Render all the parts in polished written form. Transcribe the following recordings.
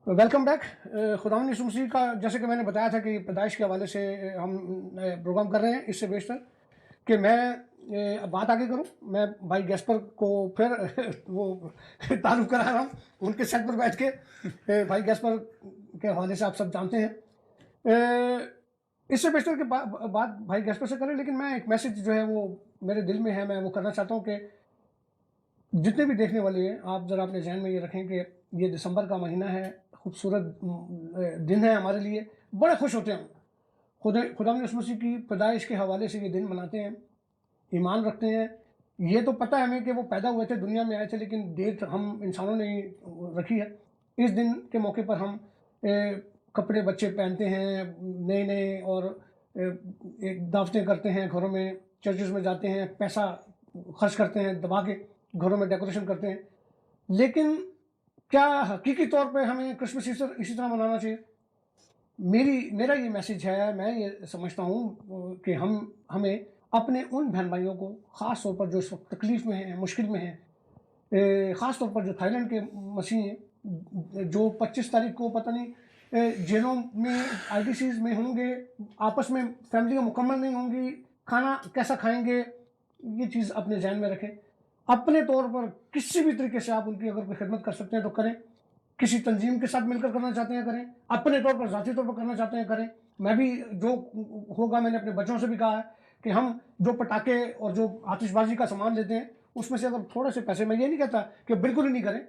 Welcome back. खुदावंद यीशु मसीह का, जैसे कि मैंने बताया था कि पैदाइश के हवाले से हम प्रोग्राम कर रहे हैं। इससे बेशतर कि मैं बात आगे करूं, मैं भाई गैस्पर को फिर वो तारुफ करा रहा हूं उनके सेट पर बैठ के। भाई गैस्पर के हवाले से आप सब जानते हैं। इससे बेशतर कि बात भाई गैस्पर से करें, लेकिन मैं एक मैसेज जो है वो मेरे दिल में है, मैं वो करना चाहता हूँ कि जितने भी देखने वाले हैं, आप ज़रा अपने जहन में ये रखें कि ये दिसंबर का महीना है, खूबसूरत दिन है हमारे लिए। बड़े खुश होते हैं हम खुदा यीशु मसीह की पैदाइश के हवाले से ये दिन मनाते हैं, ईमान रखते हैं। ये तो पता है हमें कि वो पैदा हुए थे, दुनिया में आए थे, लेकिन डेट हम इंसानों ने ही रखी है। इस दिन के मौके पर हम कपड़े बच्चे पहनते हैं नए नए, और एक दावतें करते हैं, घरों में चर्चेस में जाते हैं, पैसा खर्च करते हैं, दबा के घरों में डेकोरेशन करते हैं। लेकिन क्या हकीकी तौर पे हमें क्रिसमस इसी तरह मनाना चाहिए? मेरा ये मैसेज है, मैं ये समझता हूँ कि हमें अपने उन बहन भाइयों को, ख़ास तौर पर जो इस वक्त तकलीफ़ में हैं, मुश्किल में हैं, ख़ास तौर पर जो थाईलैंड के मसीह हैं, जो 25 तारीख को पता नहीं जेलों में आईडीसीज़ में होंगे, आपस में फैमिलियाँ मुकम्मल नहीं होंगी, खाना कैसा खाएंगे, ये चीज़ अपने जहन में रखें। अपने तौर पर किसी भी तरीके से आप उनकी अगर कोई खिदमत कर सकते हैं तो करें। किसी तंजीम के साथ मिलकर करना चाहते हैं करें, अपने तौर पर ज़ाती तौर पर करना चाहते हैं करें। मैं भी जो होगा, मैंने अपने बच्चों से भी कहा है कि हम जो पटाखे और जो आतिशबाजी का सामान लेते हैं, उसमें से अगर थोड़े से पैसे, मैं ये नहीं कहता कि बिल्कुल ही नहीं करें,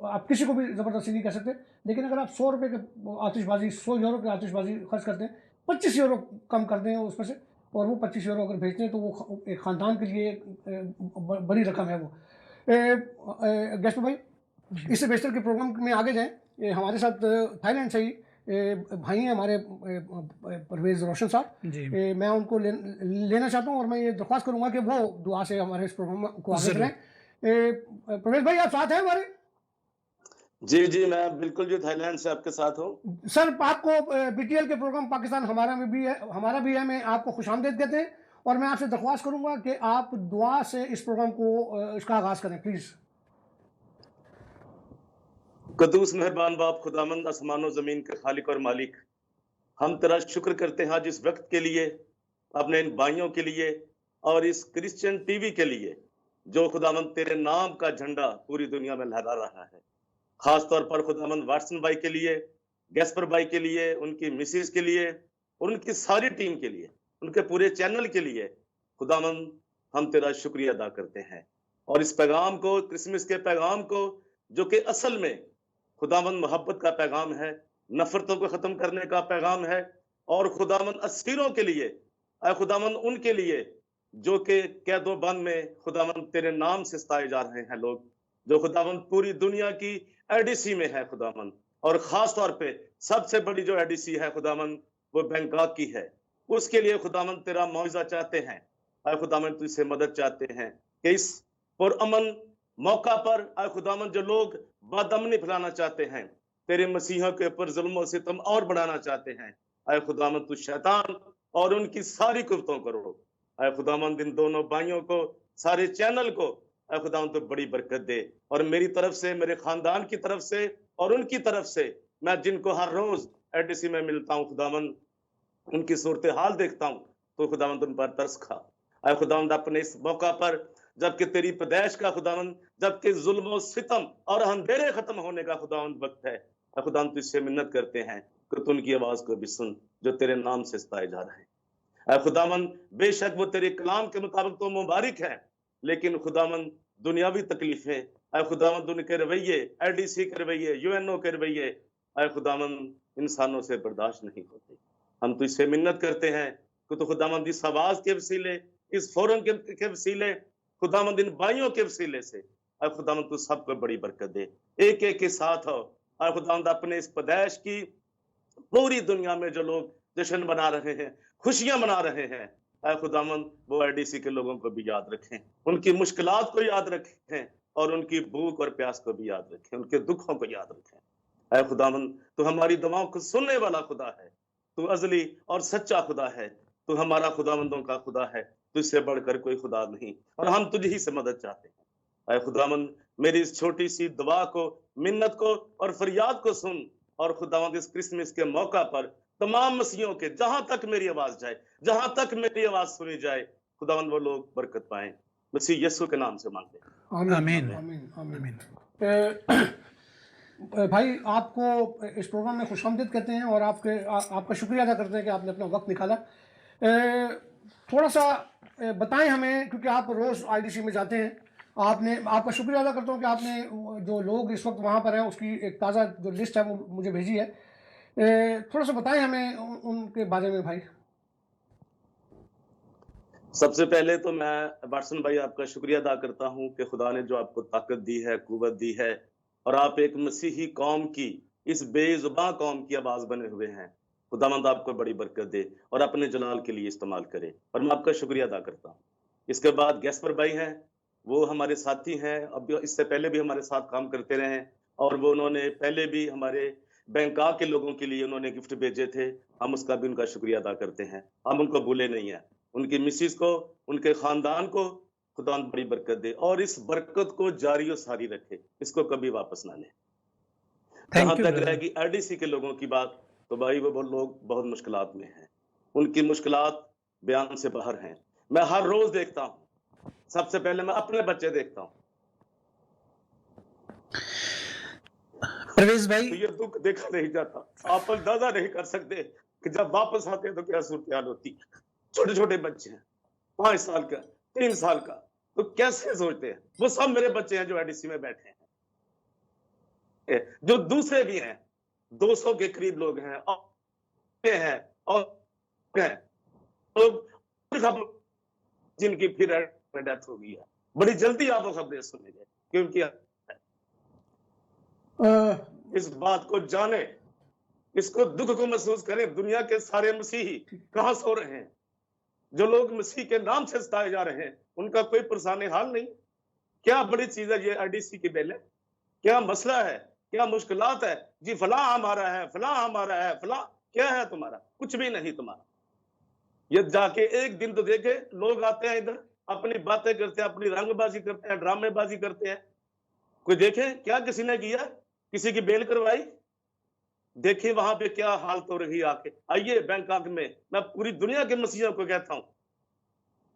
आप किसी को भी ज़बरदस्ती नहीं कर सकते, लेकिन अगर आप 100 रुपये के आतिशबाजी, 100 यूरो की आतिशबाजी खर्च करते हैं, 25 यूरो कम कर दें उसमें से, और वो 25 यूरो अगर भेजते हैं तो वो एक ख़ानदान के लिए बड़ी रकम है वो। गेस्ट भाई, इससे बेशतर के प्रोग्राम में आगे जाएं। हमारे साथ थाईलैंड से ही भाई हैं हमारे, परवेज़ रोशन साहब जी। मैं उनको लेना चाहता हूं, और मैं ये दरख्वास्त करूंगा कि वो दुआ से हमारे इस प्रोग्राम को आगे जरूर। करें। परवेज़ भाई, आप साथ हैं हमारे? जी जी, मैं बिल्कुल जो थाईलैंड से आपके साथ हूँ। सर, आपको बीटीएल के प्रोग्राम पाकिस्तान हमारा भी है, मैं आपको खुशामदीद कहते हैं, और मैं आपसे दरख्वास्त करूंगा कि आप दुआ से इस प्रोग्राम को इसका आगाज करें, प्लीज। कदूस मेहरबान बाप खुदामंद आसमानो जमीन के खालिक और मालिक, हम तेरा शुक्र करते हैं आज इस वक्त के लिए, अपने इन भाइयों के लिए और इस क्रिश्चियन टीवी के लिए जो खुदामंद तेरे नाम का झंडा पूरी दुनिया में लहरा रहा है। खास तौर पर खुदामंद वाटसन भाई के लिए, गैस्पर भाई के लिए, उनकी मिसिस के लिए और उनकी सारी टीम के लिए, उनके पूरे चैनल के लिए खुदामंद हम तेरा शुक्रिया अदा करते हैं। और इस पैगाम को, क्रिसमस के पैगाम को, जो कि असल में खुदामंद मोहब्बत का पैगाम है, नफरतों को खत्म करने का पैगाम है, और खुदामंद असीरों के लिए, खुदामंद उनके लिए जो कि कैदो बंद में खुदामंद तेरे नाम से सताए जा रहे हैं लोग, जो खुदामंद पूरी दुनिया की एडीसी में है खुदामंद, और खास तौर पे सबसे बड़ी जो एडीसी है खुदामंद वो बैंकॉक की है। उसके लिए खुदामंद तेरा मुआवजा चाहते हैं, खुदामंद तुझसे मदद चाहते हैं कि इस पुरअमन मौका पर खुदामंद जो लोग बदअमनी फैलाना चाहते हैं, तेरे मसीहों के ऊपर जुल्म और सितम और बढ़ाना चाहते हैं, खुदामंद तू शैतान और उनकी सारी कुफ्तों को रोक। खुदामंद इन दोनों भाइयों को, सारे चैनल को खुदावंद तो बड़ी बरकत दे, और मेरी तरफ से, मेरे खानदान की तरफ से और उनकी तरफ से, मैं जिनको हर रोज एडीसी में मिलता हूँ खुदावंद, उनकी सूरत हाल देखता हूँ, तो खुदावंद उन पर तरस खा। खुदावंद अपने इस मौका पर, जबकि तेरी पैदाइश का खुदावंद, जबकि जुल्म और सितम और अंधेरे खत्म होने का खुदावंद वक्त है, खुदावंद तुझसे मिन्नत करते हैं कि तू उनकी आवाज को भी सुन जो तेरे नाम से सताए जा रहे हैं। खुदावंद बेशक वो तेरे कलाम के मुताबिक तो मुबारक है, लेकिन खुदावंद दुनियावी तकलीफें, खुदावंद उनके रवैये, एडीसी के रवैये, यूएनओ के रवैये, खुदावंद इंसानों से बर्दाश्त नहीं होते। हम तुझसे मिन्नत करते हैं कि तो खुदावंद इस आवाज के वसीले, इस फोरम के वसीले, खुदावंद इन भाइयों के वसीले से, खुदावंद तू सबको बड़ी बरकत दे, एक एक के साथ हो। और खुदावंद अपने इस पैदाइश की पूरी दुनिया में जो लोग जश्न बना रहे हैं, खुशियां मना रहे हैं, खुदावंद वो एडीसी के लोगों को भी याद रखें, उनकी मुश्किलात को याद रखें, और उनकी भूख और प्यास को भी याद रखें, उनके दुखों को याद रखें। खुदावंद तू हमारी दुआओं को सुनने वाला खुदा है, तू अजली और सच्चा खुदा है, तू हमारा खुदावंदों का खुदा है, तुझसे बढ़कर कोई खुदा नहीं, और हम तुझ ही से मदद चाहते हैं। खुदावंद मेरी इस छोटी सी दुआ को मिन्नत को और फरियाद को सुन, और खुदावंद इस क्रिसमस के मौका पर तमाम मसीहों के जहां तक मेरी आवाज जाए, जहां तक मेरी आवाज सुनी जाए, खुदावंद वो लोग बरकत पाएं। मसीह यीशु के नाम से मांगते हैं। आमीन आमीन। आमीन आमीन। भाई आपको इस प्रोग्राम में खुशामदीद कहते हैं और आपका शुक्रिया अदा करते हैं कि आपने अपना वक्त निकाला। थोड़ा सा बताएं हमें, क्योंकि आप रोज़ आईडीसी में जाते हैं, आपका शुक्रिया अदा करता हूं कि आपने जो लोग इस वक्त वहां पर हैं उसकी एक ताज़ा जो लिस्ट है वो मुझे भेजी है। थोड़ा सा बताएं हमें उनके बारे में भाई। सबसे पहले तो मैं वाटसन भाई आपका शुक्रिया अदा करता हूं कि खुदा ने जो आपको ताकत दी है, कुव्वत दी है, और आप एक मसीही कौम की, इस बेजुबान कौम की आवाज बने हुए हैं। खुदावंद आपको बड़ी बरकत दे और अपने जलाल के लिए इस्तेमाल करे, और मैं आपका शुक्रिया अदा करता हूँ। इसके बाद गैस्पर भाई हैं, वो हमारे साथी हैं, अब इससे पहले भी हमारे साथ काम करते रहे हैं, और वो उन्होंने पहले भी हमारे बैंकॉक के लोगों के लिए उन्होंने गिफ्ट भेजे थे, हम उसका भी उनका शुक्रिया अदा करते हैं। हम उनको भूले नहीं हैं। उनकी मिसिस को, उनके खानदान को खुदा बड़ी बरकत दे, और इस बरकत को जारी और सारी रखे, इसको कभी वापस ना ले। जहां तक रहेगी आरडीसी के लोगों की बात, तो भाई वो लोग बहुत मुश्किलात में हैं, उनकी मुश्किलात बयान से बाहर हैं। मैं हर रोज देखता हूं, सबसे पहले मैं अपने बच्चे देखता हूं, परवेज भाई, तो ये दुख देखा नहीं जाता। आप अंदाजा नहीं कर सकते कि जब वापस आते हैं तो क्या सूरत हाल होती। छोटे छोटे बच्चे हैं, 5 साल का, 3 साल का, तो कैसे सोचते हैं? वो सब मेरे बच्चे हैं जो एडीसी में बैठे हैं, जो दूसरे भी हैं, 200 के करीब लोग हैं, और जिनकी फिर डेथ हो गई है। बड़ी जल्दी आपको खबरें सुनेंगे, क्योंकि इस बात को जाने, इसको दुख को महसूस करें। दुनिया के सारे मसीही कहां सो रहे हैं? जो लोग मसीह के नाम से सताए जा रहे हैं, उनका कोई परेशानी हाल नहीं। क्या बड़ी चीज है ये आरडीसी की बेले? क्या मसला है? क्या मुश्किलात है? जी फला हमारा है, फला हमारा है, फला क्या है तुम्हारा? कुछ भी नहीं तुम्हारा। ये जाके एक दिन तो देखे, लोग आते हैं इधर, अपनी बातें करते हैं, अपनी रंगबाजी करते हैं, ड्रामेबाजी करते हैं। कोई देखे क्या किसी ने किया? किसी की बेल करवाई? देखिए वहां पे क्या हालत हो रही है। आके आइए बैंकॉक में, मैं पूरी दुनिया के मसीहियों को कहता हूं,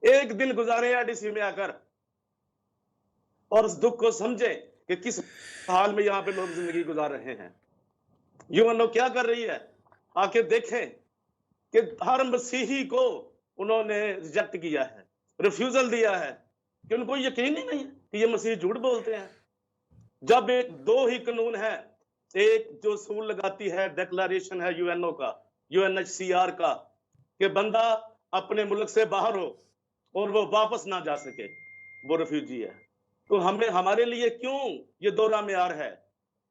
एक दिन गुजारे आरडीसी में आकर, और उस दुख को समझे कि किस हाल में यहाँ पे लोग जिंदगी गुजार रहे हैं। यूएनओ क्या कर रही है, आके देखें कि हर मसीही को उन्होंने रिजेक्ट किया है, रिफ्यूजल दिया है, कि उनको यकीन ही नहीं है कि ये मसीही झूठ बोलते हैं। जब एक 2 ही कानून है, एक जो सूल लगाती है, डिक्लेरेशन है यूएनओ का, यूएनएचसीआर का, कि बंदा अपने मुल्क से बाहर हो और वो वापस ना जा सके, वो रिफ्यूजी है। तो हमें, हमारे लिए क्यों ये दोहरा मेयार है?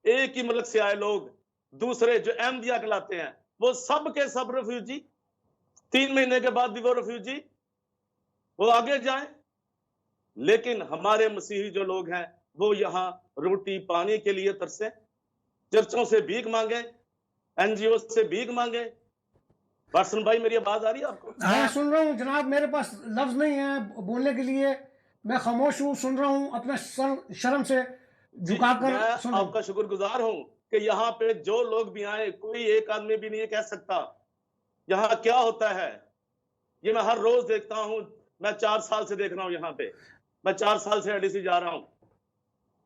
एक ही मुल्क से आए लोग, दूसरे जो अहमदिया कहलाते हैं, वो सब के सब रिफ्यूजी, 3 महीने के बाद भी वो रिफ्यूजी, वो आगे जाएं। लेकिन हमारे मसीही जो लोग हैं, वो यहाँ रोटी पानी के लिए तरसे, चर्चों से भीख मांगे, एनजीओ से भीख मांगे। वाटसन भाई मेरी आवाज आ रही है आपको? मैं सुन रहा हूँ जनाब, मेरे पास लफ्ज नहीं है बोलने के लिए, मैं खामोश हूँ, सुन रहा हूँ, अपना सर शर्म से झुकाकर सुन रहा हूँ। आपका शुक्रगुजार हूँ कि यहाँ पे जो लोग भी आए, कोई एक आदमी भी नहीं कह सकता यहाँ क्या होता है। ये मैं हर रोज देखता हूँ, मैं 4 साल से देख रहा हूँ यहाँ पे, मैं 4 साल से एडीसी जा रहा हूँ।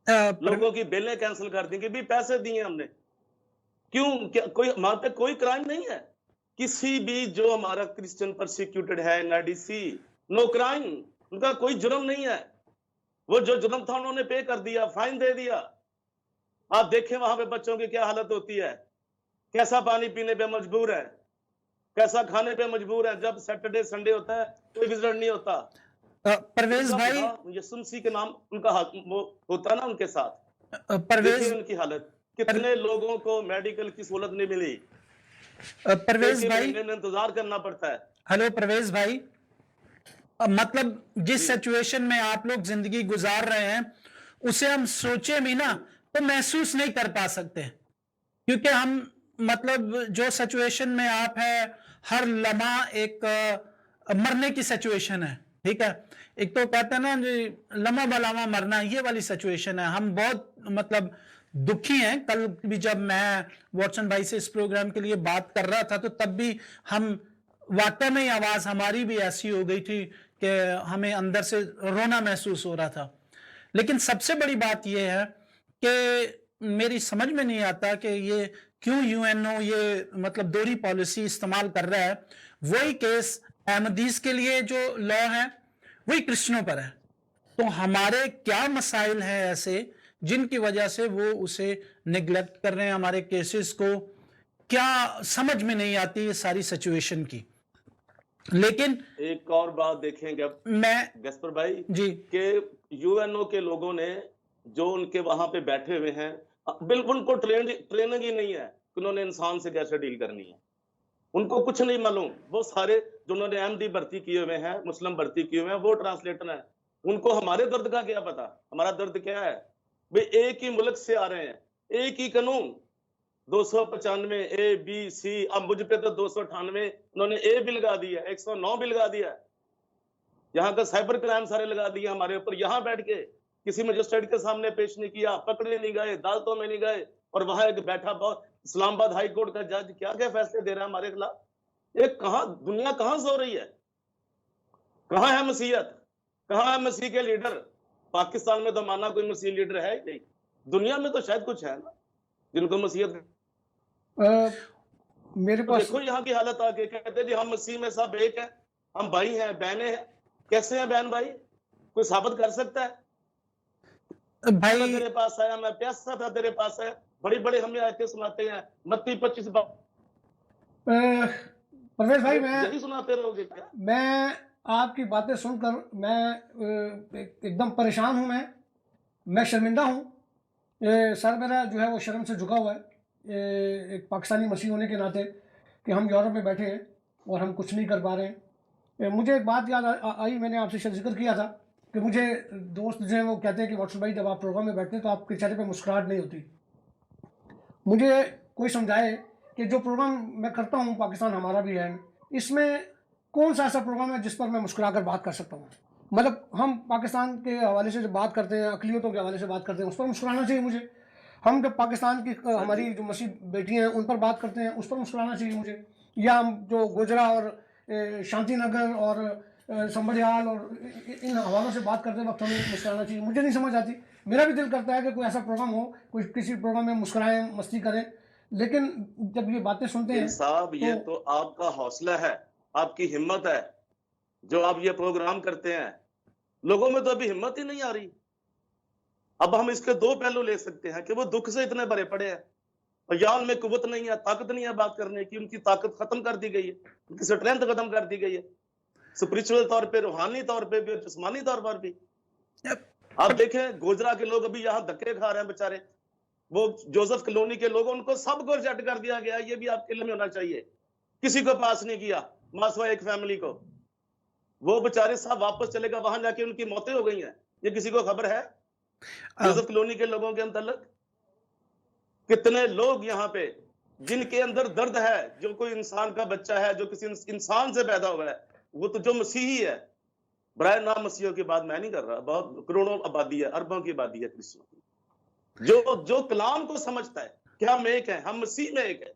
लोगों की बेलें कैंसिल कर दी कि भी पैसे दिए हमने। क्यों? क्या कोई हमारे पे कोई क्राइम नहीं है? किसी भी जो हमारा क्रिश्चियन परसिक्यूटेड है एनआईडीसी, नो क्राइम, उनका कोई जुर्म नहीं है। वो जो जुर्म था उन्होंने पे कर दिया, फाइन दे दिया। आप देखें वहां पे बच्चों की क्या हालत होती है, कैसा पानी पीने पे मजबूर है, कैसा खाने पे मजबूर है। जब सैटरडे संडे होता है कोई विजिटर नहीं होता। परवेज भाई, यीशु मसीह के नाम उनका वो होता ना उनके साथ, परवेज, उनकी हालत, कितने लोगों को मेडिकल की सहूलत नहीं मिली। परवेज भाई, इंतजार करना पड़ता है। हेलो परवेज भाई, मतलब जिस सिचुएशन में आप लोग जिंदगी गुजार रहे हैं, उसे हम सोचे भी ना तो महसूस नहीं कर पा सकते, क्योंकि हम, मतलब जो सिचुएशन में आप है, हर लम्हा एक मरने की सिचुएशन है। ठीक है, एक तो कहते हैं ना जी, लम्हा बलामा मरना, ये वाली सिचुएशन है। हम बहुत, मतलब दुखी हैं। कल भी जब मैं वॉटसन भाई से इस प्रोग्राम के लिए बात कर रहा था तो तब भी हम वाकई में आवाज हमारी भी ऐसी हो गई थी कि हमें अंदर से रोना महसूस हो रहा था। लेकिन सबसे बड़ी बात यह है कि मेरी समझ में नहीं आता कि ये क्यों यूएनओ ये मतलब दोहरी पॉलिसी इस्तेमाल कर रहा है। वही केस अहमदीज के लिए जो लॉ है वही क्रिश्चियनों पर है। तो हमारे क्या मसाइल हैं ऐसे जिनकी वजह से वो उसे निगलेक्ट कर रहे हैं, हमारे केसेस को क्या समझ में नहीं आती ये सारी सिचुएशन की। लेकिन एक और बात देखेंगे अब मैं गैस्पर भाई जी कि यूएनओ के लोगों ने जो उनके वहां पे बैठे हुए हैं, बिल्कुल उनको ट्रेनिंग ही नहीं है कि उन्होंने इंसान से कैसे डील करनी है। उनको कुछ नहीं मालूम। वो सारे जिन्होंने एमडी भर्ती किए हुए हैं, मुस्लिम भर्ती किए हुए हैं, वो ट्रांसलेटर हैं। उनको हमारे दर्द का क्या पता? हमारा दर्द क्या है भाई? एक ही मुल्क से आ रहे हैं, एक ही कानून 295 ए बी सी। अब मुझ पे तो 298 उन्होंने ए भी लगा दिया, 109 भी लगा दिया। यहाँ का साइबर क्राइम सारे लगा दिए हमारे ऊपर। यहाँ बैठ के किसी मजिस्ट्रेट के सामने पेश नहीं किया, पकड़े नहीं गए, अदालतों में नहीं गए, और वहां एक बैठा इस्लामाबाद हाई कोर्ट का जज क्या क्या फैसले दे रहा है हमारे खिलाफ। एक दुनिया कहां सो रही है? कहां है मसीहत? कहां है मसीह के लीडर? पाकिस्तान में तो माना कोई मसीह लीडर है ही नहीं। दुनिया में तो शायद कुछ है ना जिनको मसीहत। मेरे तो पास देखो यहाँ की हालत आके कहते हैं जी हम मसीह में सब एक है, हम भाई हैं, बहनें हैं। कैसे हैं बहन भाई? कोई साबित कर सकता है? मैं भाई तेरे पास आया, मैं प्यासा था तेरे पास आया। बड़ी बड़ी हमें आयतें सुनाते हैं, मत्ती 25 परवेज भाई, यही सुनाते रहोगे क्या? मैं आपकी बातें सुनकर मैं एकदम परेशान हूँ। मैं शर्मिंदा हूँ। सर मेरा जो है वो शर्म से झुका हुआ है, एक पाकिस्तानी मसीह होने के नाते, कि हम यूरोप में बैठे हैं और हम कुछ नहीं कर पा रहे हैं। मुझे एक बात याद आई, मैंने आपसे शायद जिक्र किया था कि मुझे दोस्त जो हैं वो कहते हैं कि वॉटसन भाई जब आप प्रोग्राम में बैठते हैं तो आपके चेहरे पे मुस्कुराहट नहीं होती। मुझे कोई समझाए कि जो प्रोग्राम मैं करता हूँ, पाकिस्तान हमारा भी है, इसमें कौन सा ऐसा प्रोग्राम है जिस पर मैं मुस्कुरा कर बात कर सकता हूँ। मतलब हम पाकिस्तान के हवाले से जब बात करते हैं, अक़लियतों के हवाले से बात करते हैं, उस पर मुस्कुराना चाहिए मुझे। हम जब पाकिस्तान की हमारी जो मसीह बेटी हैं उन पर बात करते हैं, उस पर मुस्कुराना चाहिए मुझे। या हम जो गुजरा और शांति नगर और संबड़ियाल और इन हवालों से बात करते वक्त हमें मुस्कुराना चाहिए। मुझे नहीं समझ आती। मेरा भी दिल करता है कि कोई ऐसा प्रोग्राम हो, कोई किसी प्रोग्राम में मुस्कुराएं, मस्ती करें, लेकिन जब ये बातें सुनते हैं साहब ये तो आपका हौसला है, आपकी हिम्मत है जो आप ये प्रोग्राम करते हैं। लोगों में तो अभी हिम्मत ही नहीं आ रही। अब हम इसके दो पहलू ले सकते हैं कि वो दुख से इतने भरे पड़े हैं और या उनमें कुव्वत नहीं है, ताकत नहीं है बात करने की। उनकी ताकत खत्म कर दी गई है, उनकी स्ट्रेंथ खत्म कर दी गई है, स्पिरिचुअल तौर पे, रूहानी तौर पे भी, जिस्मानी तौर पर भी। आप देखें गोजरा के लोग अभी यहाँ धक्के खा रहे हैं बेचारे। वो जोसेफ कॉलोनी के लोग, उनको सबको रिजेक्ट कर दिया गया। ये भी आपके लिए होना चाहिए। किसी को पास नहीं किया, मासवा एक फैमिली को। वो बेचारे सब वापस चले गए, वहां जाके उनकी मौतें हो गई हैं। ये किसी को खबर है? जोसेफ कॉलोनी के लोगों के अंतर्गत कितने लोग यहाँ पे जिनके अंदर दर्द है, जो कोई इंसान का बच्चा है, जो किसी इंसान से पैदा हुआ है, वो तो जो मसीही है, बराए नाम मसीहों की बात मैं नहीं कर रहा, बहुत करोड़ों आबादी है, अरबों की आबादी है क्रिश्चियनों की, जो कलाम को समझता है कि हम एक हैं, हम मसीह में एक है,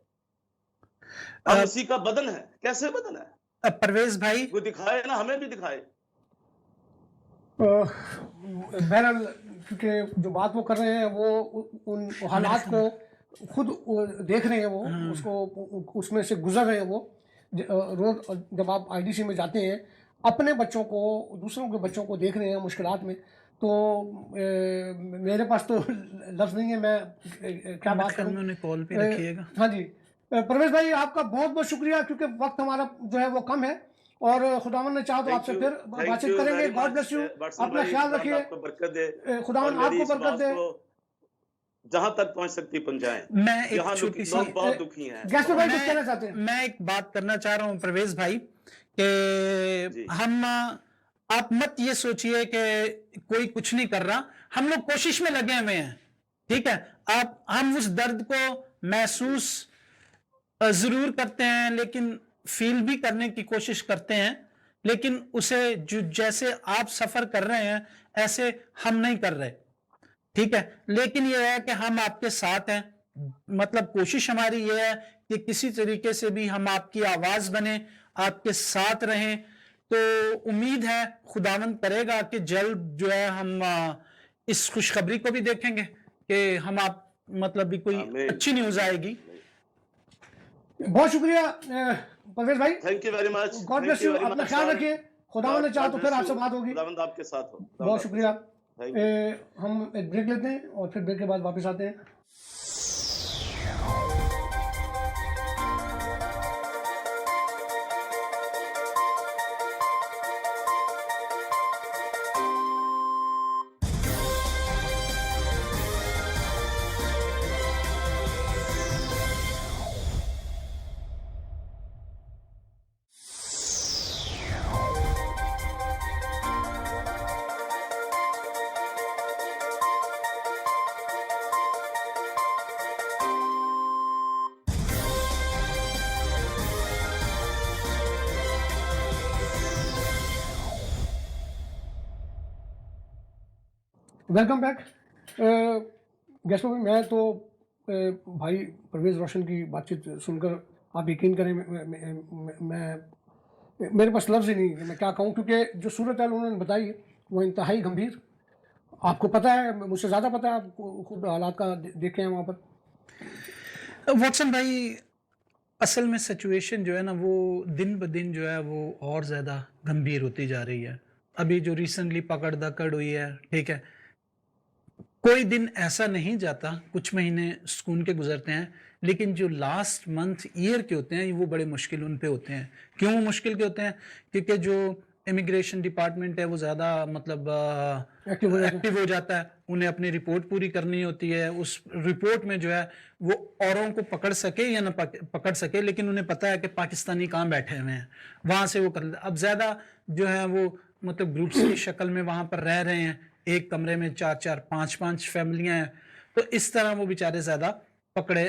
हम मसीह का बदन है। कैसे बदन है? परवेज भाई वो दिखाए ना, हमें भी दिखाए। बहरहाल, क्योंकि जो बात वो कर रहे हैं वो उन हालात को खुद देख रहे हैं, वो उसको उसमें से गुजर रहे हैं। वो रोज जब आप आईडीसी में जाते हैं, अपने बच्चों को, दूसरों के बच्चों को देख रहे हैं मुश्किलात में, तो मेरे पास तो लफ्ज़ नहीं है, मैं क्या बात करूं। उन्होंने कॉल पे रखिएगा। हाँ जी, परवेश भाई आपका बहुत बहुत शुक्रिया, क्योंकि वक्त हमारा जो है वो कम है और खुदावन ने चाहा तो आपसे फिर बातचीत करेंगे। गॉड ब्लेस यू, अपना ख्याल रखिए, खुदावन आपको बरकत दे, जहां तक पहुंच सकती पहुंचाएं। मैं एक छोटी सी बहुत दुखी हैं। गैस्पर भाई कुछ कहना चाहते हैं? मैं एक बात करना चाह रहा हूं परवेज भाई कि हम, आप मत ये सोचिए कि कोई कुछ नहीं कर रहा, हम लोग कोशिश में लगे हुए हैं, ठीक है। हम उस दर्द को महसूस जरूर करते हैं, लेकिन फील भी करने की कोशिश करते हैं, लेकिन उसे जो जैसे आप सफर कर रहे हैं ऐसे हम नहीं कर रहे, ٹھیک ہے، لیکن یہ ہے کہ ہم آپ کے ساتھ ہیں، مطلب کوشش ہماری یہ ہے کہ کسی طریقے سے بھی ہم آپ کی آواز بنیں، آپ کے ساتھ رہیں، تو امید ہے خداوند کرے گا کہ جلد جو ہے ہم اس خوشخبری کو بھی دیکھیں گے کہ ہم آپ مطلب بھی کوئی آمین اچھی نیوز آئے گی. بہت شکریہ پرویز بھائی. Thank you very much. God bless you. اپنا خیال رکھیے. خداوند نے چاہا تو پھر آپ سے بات ہوگی. خداوند آپ کے ساتھ ہو. بہت شکریہ. ہم ایک بریک لیتے ہیں اور پھر بریک کے بعد واپس آتے ہیں. Welcome back. گیسٹوں میں تو بھائی پرویز روشن کی بات چیت سن کر آپ یقین کریں میں میرے پاس لفظ ہی نہیں کہ میں کیا کہوں، کیونکہ جو صورتحال انہوں نے بتائی وہ انتہائی گمبھیر. آپ کو پتہ ہے، مجھ سے زیادہ پتہ ہے، آپ کو خود حالات کا دیکھے ہیں وہاں پر. واٹسن بھائی، اصل میں سچویشن جو ہے نا وہ دن بدن جو ہے وہ اور زیادہ گمبھیر ہوتی جا رہی ہے. ابھی جو ریسنٹلی پکڑ دکڑ ہوئی ہے، ٹھیک ہے، کوئی دن ایسا نہیں جاتا، کچھ مہینے سکون کے گزرتے ہیں، لیکن جو لاسٹ منتھ ایئر کے ہوتے ہیں وہ بڑے مشکل ان پہ ہوتے ہیں. کیوں مشکل کے ہوتے ہیں؟ کیونکہ جو امیگریشن ڈپارٹمنٹ ہے وہ زیادہ مطلب ایکٹیو ہو جاتا ہے. انہیں اپنی رپورٹ پوری کرنی ہوتی ہے. اس رپورٹ میں جو ہے وہ اوروں کو پکڑ سکے یا نہ پکڑ سکے، لیکن انہیں پتا ہے کہ پاکستانی کہاں بیٹھے ہوئے ہیں، وہاں سے وہ کر لیتے. اب زیادہ جو ہے وہ مطلب گروپس کی شکل میں وہاں پر رہ رہے ہیں، ایک کمرے میں 4 5 فیملیاں ہیں، تو اس طرح وہ بیچارے زیادہ پکڑے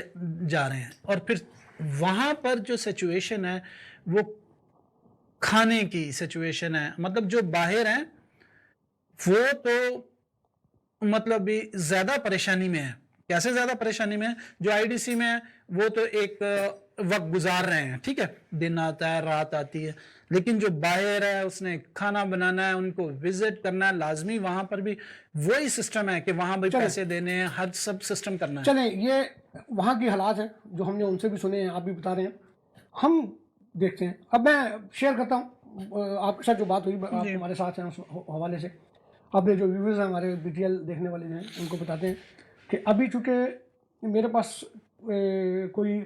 جا رہے ہیں. اور پھر وہاں پر جو سچویشن ہے وہ کھانے کی سچویشن ہے. مطلب جو باہر ہیں وہ تو مطلب بھی زیادہ پریشانی میں ہے. کیسے زیادہ پریشانی میں ہے؟ جو آئی ڈی سی میں ہے وہ تو ایک وقت گزار رہے ہیں، ٹھیک ہے، دن آتا ہے، رات آتی ہے، لیکن جو باہر ہے اس نے کھانا بنانا ہے، ان کو وزٹ کرنا ہے لازمی. وہاں پر بھی وہی سسٹم ہے کہ وہاں بھی پیسے دینے ہیں، ہر سب سسٹم کرنا ہے. چلیں، یہ وہاں کی حالات ہیں جو ہم نے ان سے بھی سنے ہیں، آپ بھی بتا رہے ہیں، ہم دیکھتے ہیں. اب میں شیئر کرتا ہوں آپ کے ساتھ جو بات ہوئی، آپ ہمارے ساتھ ہیں اس حوالے سے. اب نے جو ویورز ہیں ہمارے بی ٹی ایل دیکھنے والے ہیں ان کو بتاتے ہیں کہ ابھی چونکہ میرے پاس کوئی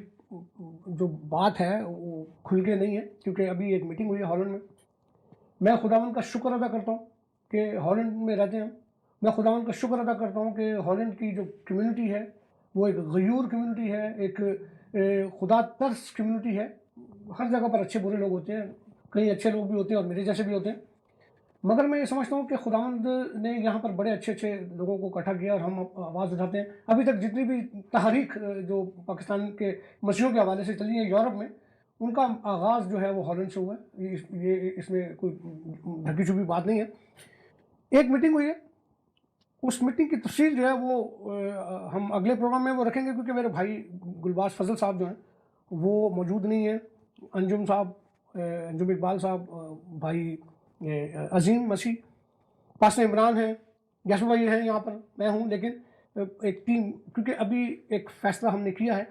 جو بات ہے وہ کھل کے نہیں ہے، کیونکہ ابھی ایک میٹنگ ہوئی ہے ہالینڈ میں. میں خداوند کا شکر ادا کرتا ہوں کہ ہالینڈ میں رہتے ہیں. میں خداوند کا شکر ادا کرتا ہوں کہ ہالینڈ کی جو کمیونٹی ہے وہ ایک غیور کمیونٹی ہے، ایک خدا ترس کمیونٹی ہے. ہر جگہ پر اچھے برے لوگ ہوتے ہیں، کئی اچھے لوگ بھی ہوتے ہیں اور میرے جیسے بھی ہوتے ہیں، مگر میں یہ سمجھتا ہوں کہ خداوند نے یہاں پر بڑے اچھے اچھے لوگوں کو اکٹھا کیا اور ہم آواز اٹھاتے ہیں. ابھی تک جتنی بھی تحریک جو پاکستان کے مسیحوں کے حوالے سے چلی ہے یورپ میں، ان کا آغاز جو ہے وہ ہالینڈ سے ہوا ہے. یہ اس میں کوئی ڈھکی چھپی بات نہیں ہے. ایک میٹنگ ہوئی ہے، اس میٹنگ کی تفصیل جو ہے وہ ہم اگلے پروگرام میں وہ رکھیں گے، کیونکہ میرے بھائی گلباز فضل صاحب جو ہیں وہ موجود نہیں ہیں. انجم صاحب، انجم اقبال صاحب، بھائی عظیم مسیح، پاسٹر عمران ہیں، یاسر بھائی ہیں یہاں پر، میں ہوں. لیکن ایک ٹیم، کیونکہ ابھی ایک فیصلہ ہم نے کیا ہے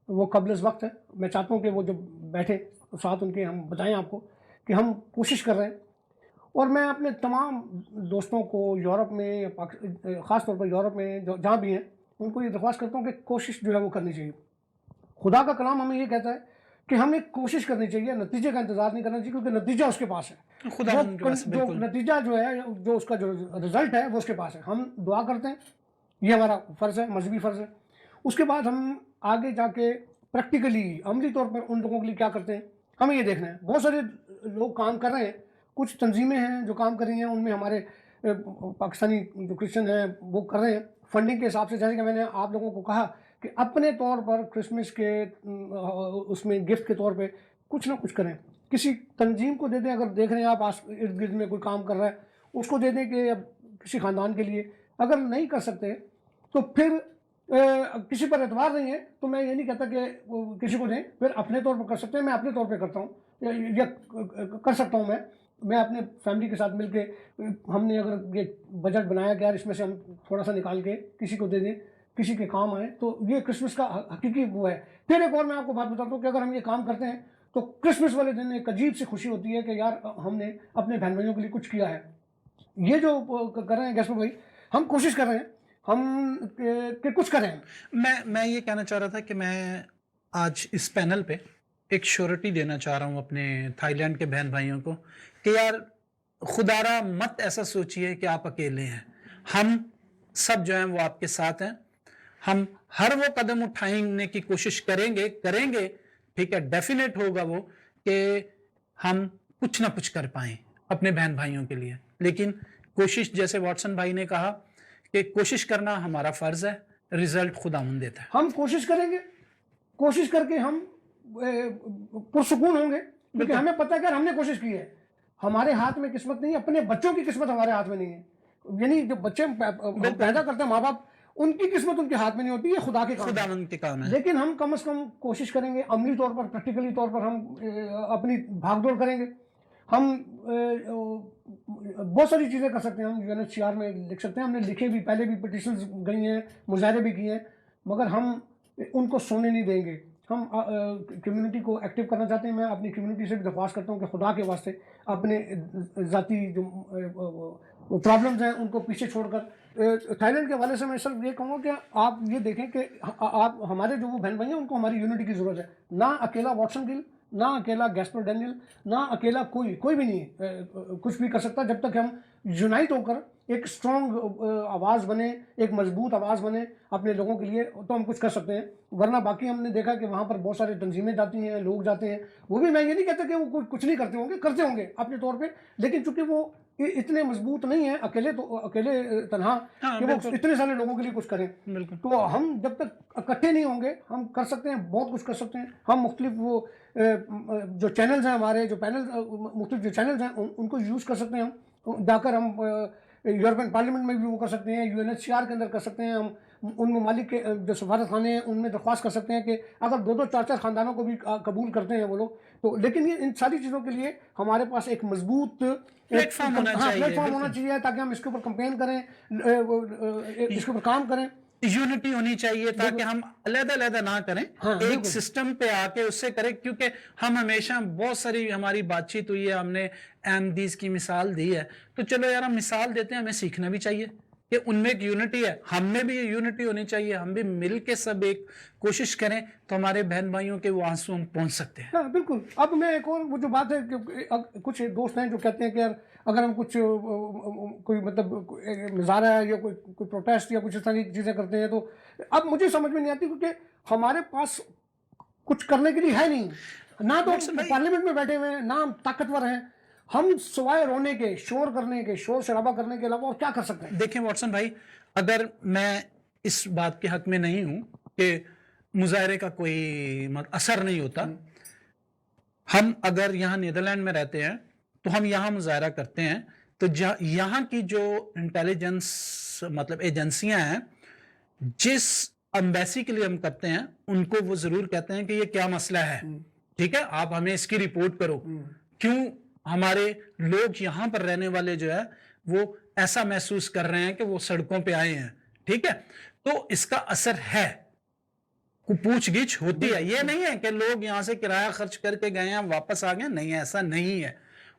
وہ قبل از وقت ہے. میں چاہتا ہوں کہ وہ جب بیٹھے ساتھ ان کے ہم بتائیں آپ کو کہ ہم کوشش کر رہے ہیں. اور میں اپنے تمام دوستوں کو یورپ میں، خاص طور پر یورپ میں جہاں بھی ہیں، ان کو یہ درخواست کرتا ہوں کہ کوشش جو ہے وہ کرنی چاہیے. خدا کا کلام ہمیں یہ کہتا ہے کہ ہمیں کوشش کرنی چاہیے، نتیجے کا انتظار نہیں کرنا چاہیے، کیونکہ نتیجہ اس کے پاس ہے. جو نتیجہ جو ہے، جو اس کا جو رزلٹ ہے وہ اس کے پاس ہے. ہم دعا کرتے ہیں، یہ ہمارا فرض ہے، مذہبی فرض ہے. اس کے بعد ہم آگے جا کے پریکٹیکلی عملی طور پر ان لوگوں کے لیے کیا کرتے ہیں ہمیں یہ دیکھنا ہے. بہت سارے لوگ کام کر رہے ہیں، کچھ تنظیمیں ہیں جو کام کر رہی ہیں، ان میں ہمارے پاکستانی جو کرسچن ہیں وہ کر رہے ہیں فنڈنگ کے حساب سے. جیسے کہ میں نے آپ لوگوں کو کہا کہ اپنے طور پر کرسمس کے اس میں گفٹ کے طور پہ کچھ نہ کچھ کریں. کسی تنظیم کو دے دیں، اگر دیکھ رہے ہیں آپ ارد گرد میں کوئی کام کر رہا ہے اس کو دے دیں، کہ کسی خاندان کے لیے. اگر نہیں کر سکتے تو پھر کسی پر اعتبار نہیں ہے تو میں یہ نہیں کہتا کہ کسی کو دیں، پھر اپنے طور پر کر سکتے ہیں، میں اپنے طور پہ کرتا ہوں یا کر سکتا ہوں میں اپنے فیملی کے ساتھ مل کے ہم نے اگر یہ بجٹ بنایا کہ یار اس میں سے ہم تھوڑا سا نکال کے کسی کو دے دیں، کسی کے کام آئے، تو یہ کرسمس کا حقیقی وہ ہے۔ پھر ایک اور میں آپ کو بات بتاتا ہوں کہ اگر ہم یہ کام کرتے ہیں تو کرسمس والے دن ایک عجیب سی خوشی ہوتی ہے کہ یار ہم نے اپنے بہن بھائیوں کے لیے کچھ کیا ہے۔ یہ جو کر رہے ہیں گیسپر بھائی، ہم کوشش کر رہے ہیں ہم کہ کچھ کریں۔ میں یہ کہنا چاہ رہا تھا کہ میں آج اس پینل پہ ایک شیورٹی دینا چاہ رہا ہوں اپنے تھائی لینڈ کے بہن بھائیوں کو کہ یار خدا را مت ایسا سوچئے کہ آپ اکیلے ہیں، ہم سب جو ہیں وہ آپ کے ساتھ ہیں، ہم ہر وہ قدم اٹھانے کی کوشش کریں گے، ٹھیک ہے، ڈیفینیٹ ہوگا وہ کہ ہم کچھ نہ کچھ کر پائیں اپنے بہن بھائیوں کے لیے، لیکن کوشش جیسے واٹسن بھائی نے کہا کہ کوشش کرنا ہمارا فرض ہے، ریزلٹ خداوند دیتا ہے۔ ہم کوشش کریں گے، کوشش کر کے ہم پرسکون ہوں گے، کیونکہ ہمیں پتہ ہے کہ ہم نے کوشش کی ہے، ہمارے ہاتھ میں قسمت نہیں ہے، اپنے بچوں کی قسمت ہمارے ہاتھ میں نہیں ہے، یعنی جو بچے پیدا کرتے ہیں ماں باپ، ان کی قسمت ان کے ہاتھ میں نہیں ہوتی، یہ خدا کے کام ہے، خداوند کے کام ہے۔ لیکن ہم کم از کم کوشش کریں گے، عملی طور پر، پریکٹیکلی طور پر ہم اپنی بھاگ دوڑ کریں گے۔ ہم بہت ساری چیزیں کر سکتے ہیں، ہم UNHCR میں لکھ سکتے ہیں، ہم نے لکھے بھی، پہلے بھی پٹیشنز گئی ہیں، مظاہرے بھی کیے ہیں، مگر ہم ان کو سونے نہیں دیں گے۔ ہم کمیونٹی کو ایکٹیو کرنا چاہتے ہیں۔ میں اپنی کمیونٹی سے بھی درخواست کرتا ہوں کہ خدا کے واسطے اپنے ذاتی جو پرابلمز ہیں ان کو پیچھے چھوڑ کر تھائی لینڈ کے حوالے سے میں صرف یہ کہوں گا کہ آپ یہ دیکھیں کہ آپ ہمارے جو وہ بہن بھائی ہیں ان کو ہماری یونٹی کی ضرورت ہے، نہ اکیلا واٹسن گل، نہ اکیلا گیسپر ڈینیل، نہ اکیلا کوئی بھی نہیں کچھ بھی کر سکتا جب تک ہم یونائٹ ہو کر ایک اسٹرانگ آواز بنے، ایک مضبوط آواز بنے اپنے لوگوں کے لیے، تو ہم کچھ کر سکتے ہیں۔ ورنہ باقی ہم نے دیکھا کہ وہاں پر بہت سارے تنظیمیں جاتی ہیں، لوگ جاتے ہیں، وہ بھی میں یہ نہیں کہتا کہ وہ کچھ نہیں کرتے ہوں گے اپنے طور پہ، لیکن چونکہ وہ اتنے مضبوط نہیں ہیں اکیلے تنہا کہ وہ اتنے سارے لوگوں کے لیے کچھ کریں۔ تو ہم جب تک اکٹھے نہیں ہوں گے ہم کر سکتے ہیں، بہت کچھ کر سکتے ہیں۔ ہم مختلف وہ جو چینلز ہیں ہمارے، جو مختلف جو چینلز ہیں ان کو یوز کر سکتے ہیں، ہم جا کر ہم یورپین پارلیمنٹ میں بھی وہ کر سکتے ہیں، UNHCR کے اندر کر سکتے ہیں، ہم ان ممالک کے جو سفارت خانے ہیں ان میں درخواست کر سکتے ہیں کہ اگر 2-2 4-4 خاندانوں کو بھی قبول کرتے ہیں وہ لوگ تو، لیکن یہ ان ساری چیزوں کے لیے ہمارے پاس ایک مضبوط پلیٹ فارم ہونا چاہیے تاکہ ہم اس کے اوپر کمپین کریں، اس کے اوپر کام کریں۔ یونٹی ہونی چاہیے تاکہ ہم علیحدہ نہ کریں، ایک سسٹم پہ آ کے اس سے کریں، کیونکہ ہم ہمیشہ بہت ساری ہماری بات چیت ہوئی ہے، ہم نے احمدیز کی مثال دی ہے، تو چلو یار ہم مثال دیتے ہیں، ہمیں سیکھنا بھی چاہیے کہ ان میں ایک یونٹی ہے، ہم میں بھی یہ یونٹی ہونی چاہیے، ہم بھی مل کے سب ایک کوشش کریں تو ہمارے بہن بھائیوں کے وہ آنسو ہم پہنچ سکتے ہیں۔ ہاں بالکل۔ اب میں ایک اور وہ جو بات ہے کہ کچھ دوست ہیں جو کہتے ہیں کہ یار اگر ہم کچھ کوئی مطلب مظاہرہ ہے یا کوئی پروٹیسٹ یا کچھ اس طرح کی چیزیں کرتے ہیں تو اب مجھے سمجھ میں نہیں آتی، کیونکہ ہمارے پاس کچھ کرنے کے لیے ہے نہیں، نہ تو پارلیمنٹ میں بیٹھے ہوئے ہیں، نہ ہم طاقتور ہیں، ہم سوائے رونے کے، شور کرنے کے، شور شرابہ کرنے کے علاوہ اور کیا کر سکتے ہیں؟ دیکھیں واٹسن بھائی، اگر میں اس بات کے حق میں نہیں ہوں کہ مظاہرے کا کوئی اثر نہیں ہوتا، ہم اگر یہاں نیدرلینڈ میں رہتے ہیں تو ہم یہاں مظاہرہ کرتے ہیں تو یہاں کی جو انٹیلیجنس مطلب ایجنسیاں ہیں جس امبیسی کے لیے ہم کرتے ہیں ان کو وہ ضرور کہتے ہیں کہ یہ کیا مسئلہ ہے، ٹھیک ہے، آپ ہمیں اس کی رپورٹ کرو، کیوں ہمارے لوگ یہاں پر رہنے والے جو ہے وہ ایسا محسوس کر رہے ہیں کہ وہ سڑکوں پہ آئے ہیں، ٹھیک ہے، تو اس کا اثر ہے، پوچھ گچھ ہوتی ہے، یہ نہیں ہے کہ لوگ یہاں سے کرایہ خرچ کر کے گئے ہیں واپس آ گئے، نہیں ایسا نہیں ہے،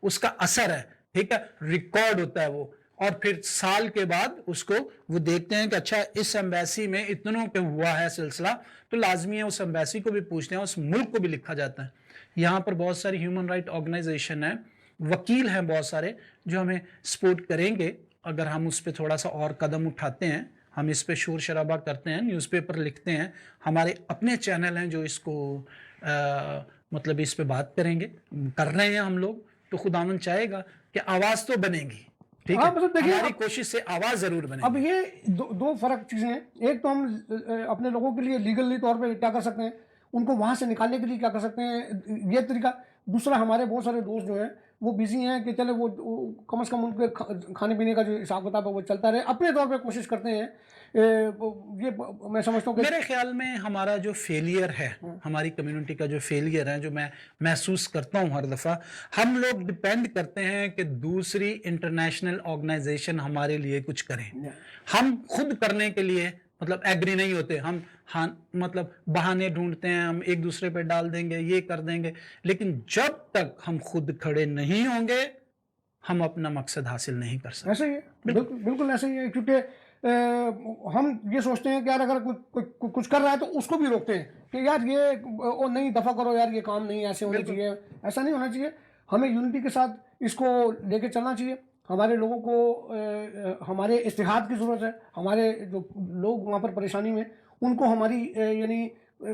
اس کا اثر ہے، ٹھیک ہے، ریکارڈ ہوتا ہے وہ، اور پھر سال کے بعد اس کو وہ دیکھتے ہیں کہ اچھا اس امبیسی میں اتنوں پہ ہوا ہے سلسلہ، تو لازمی ہے اس امبیسی کو بھی پوچھتے ہیں، اس ملک کو بھی لکھا جاتا ہے۔ یہاں پر بہت ساری ہیومن رائٹ آرگنائزیشن ہیں، وکیل ہیں بہت سارے جو ہمیں سپورٹ کریں گے اگر ہم اس پہ تھوڑا سا اور قدم اٹھاتے ہیں، ہم اس پہ شور شرابہ کرتے ہیں، نیوز پیپر لکھتے ہیں، ہمارے اپنے چینل ہیں جو اس کو مطلب اس پہ بات کریں گے، کر رہے ہیں ہم لوگ، تو خداوند چاہے گا کہ آواز تو بنے گی، ٹھیک ہے، ہماری کوشش سے آواز ضرور بنے گی۔ اب یہ دو فرق چیزیں ہیں، ایک تو ہم اپنے لوگوں کے لیے لیگلی طور پہ کیا کر سکتے ہیں، ان کو وہاں سے نکالنے کے لیے کیا کر سکتے ہیں، یہ طریقہ۔ دوسرا ہمارے بہت سارے دوست جو ہیں وہ بزی ہیں کہ چلے وہ کم از کم ان کے کھانے پینے کا جو حساب کتاب ہے وہ چلتا رہے، اپنے طور پہ کوشش کرتے ہیں۔ یہ میں سمجھتا ہوں کہ میرے خیال میں ہمارا جو فیلئر ہے، ہماری کمیونٹی کا جو فیلئر ہے، جو میں محسوس کرتا ہوں ہر دفعہ، ہم لوگ ڈیپینڈ کرتے ہیں کہ دوسری انٹرنیشنل آرگنائزیشن ہمارے لیے کچھ کریں۔ ہم خود کرنے کے لیے مطلب ایگری نہیں ہوتے، ہم مطلب بہانے ڈھونڈتے ہیں، ہم ایک دوسرے پہ ڈال دیں گے، یہ کر دیں گے، لیکن جب تک ہم خود کھڑے نہیں ہوں گے ہم اپنا مقصد حاصل نہیں کر سکتے۔ ایسا ہی ہے، بالکل ایسا ہی ہے، کیونکہ ہم یہ سوچتے ہیں کہ یار اگر کوئی کچھ کر رہا ہے تو اس کو بھی روکتے ہیں کہ یار یہ نہیں دفع کرو یار، یہ کام نہیں ایسے ہونا چاہیے، ایسا نہیں ہونا چاہیے۔ ہمیں یونٹی کے ساتھ اس کو لے کے چلنا چاہیے۔ ہمارے لوگوں کو ہمارے اتحاد کی ضرورت ہے، ہمارے جو لوگ وہاں پر پریشانی میں ان کو ہماری یعنی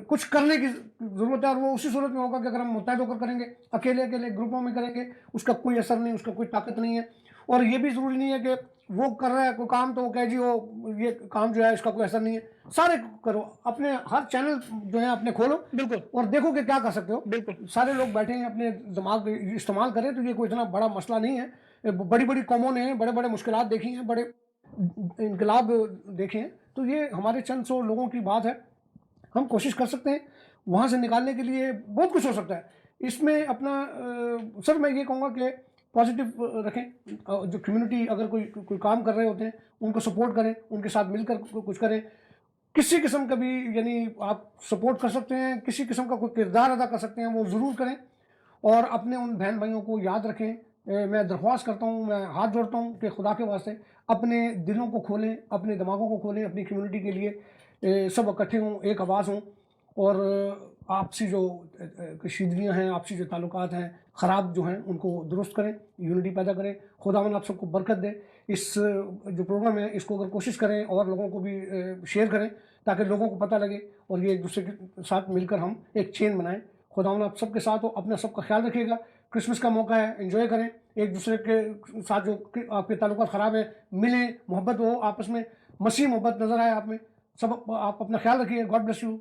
کچھ کرنے کی ضرورت ہے، اور وہ اسی صورت میں ہوگا کہ اگر ہم متحد ہو کر کریں گے، اکیلے گروپوں میں کریں گے اس کا کوئی اثر نہیں، اس کا کوئی طاقت نہیں ہے۔ اور یہ بھی ضروری نہیں ہے کہ وہ کر رہا ہے کوئی کام تو وہ کہے جی وہ یہ کام جو ہے اس کا کوئی اثر نہیں ہے، سارے کرو، اپنے ہر چینل جو ہے اپنے کھولو بالکل اور دیکھو کہ کیا کر سکتے ہو۔ بالکل سارے لوگ بیٹھے ہیں، اپنے دماغ استعمال کریں تو یہ کوئی اتنا بڑا مسئلہ نہیں ہے۔ بڑی بڑی قوموں نے بڑے بڑے مشکلات دیکھی ہیں، بڑے انقلاب دیکھے ہیں، تو یہ ہمارے چند سو لوگوں کی بات ہے۔ ہم کوشش کر سکتے ہیں وہاں سے نکالنے کے لیے، بہت کچھ ہو سکتا ہے اس میں اپنا۔ سر میں یہ کہوں گا کہ پازیٹیو رکھیں، جو کمیونٹی اگر کوئی کام کر رہے ہوتے ہیں ان کو سپورٹ کریں، ان کے ساتھ مل کر کچھ کریں۔ کسی قسم کا بھی یعنی آپ سپورٹ کر سکتے ہیں، کسی قسم کا کوئی کردار ادا کر سکتے ہیں وہ ضرور کریں، اور اپنے ان بہن بھائیوں کو یاد رکھیں۔ میں درخواست کرتا ہوں، میں ہاتھ جوڑتا ہوں کہ خدا کے واسطے اپنے دلوں کو کھولیں، اپنے دماغوں کو کھولیں، اپنی کمیونٹی کے لیے سب اکٹھے ہوں، ایک آواز ہوں، اور آپسی جو کشیدگیاں ہیں، آپسی جو تعلقات ہیں خراب جو ہیں ان کو درست کریں، یونٹی پیدا کریں۔ خداوند آپ سب کو برکت دے۔ اس جو پروگرام ہے اس کو اگر کوشش کریں اور لوگوں کو بھی شیئر کریں تاکہ لوگوں کو پتہ لگے، اور یہ ایک دوسرے کے ساتھ مل کر ہم ایک چین بنائیں۔ خداوند آپ سب کے ساتھ ہو، اپنا سب کا خیال رکھیے گا۔ کرسمس کا موقع ہے، انجوائے کریں، ایک دوسرے کے ساتھ جو آپ کے تعلقات خراب ہیں ملیں، محبت ہو آپس میں، مسیح محبت نظر آئے آپ میں۔ سب آپ اپنا خیال رکھیے۔ God bless you.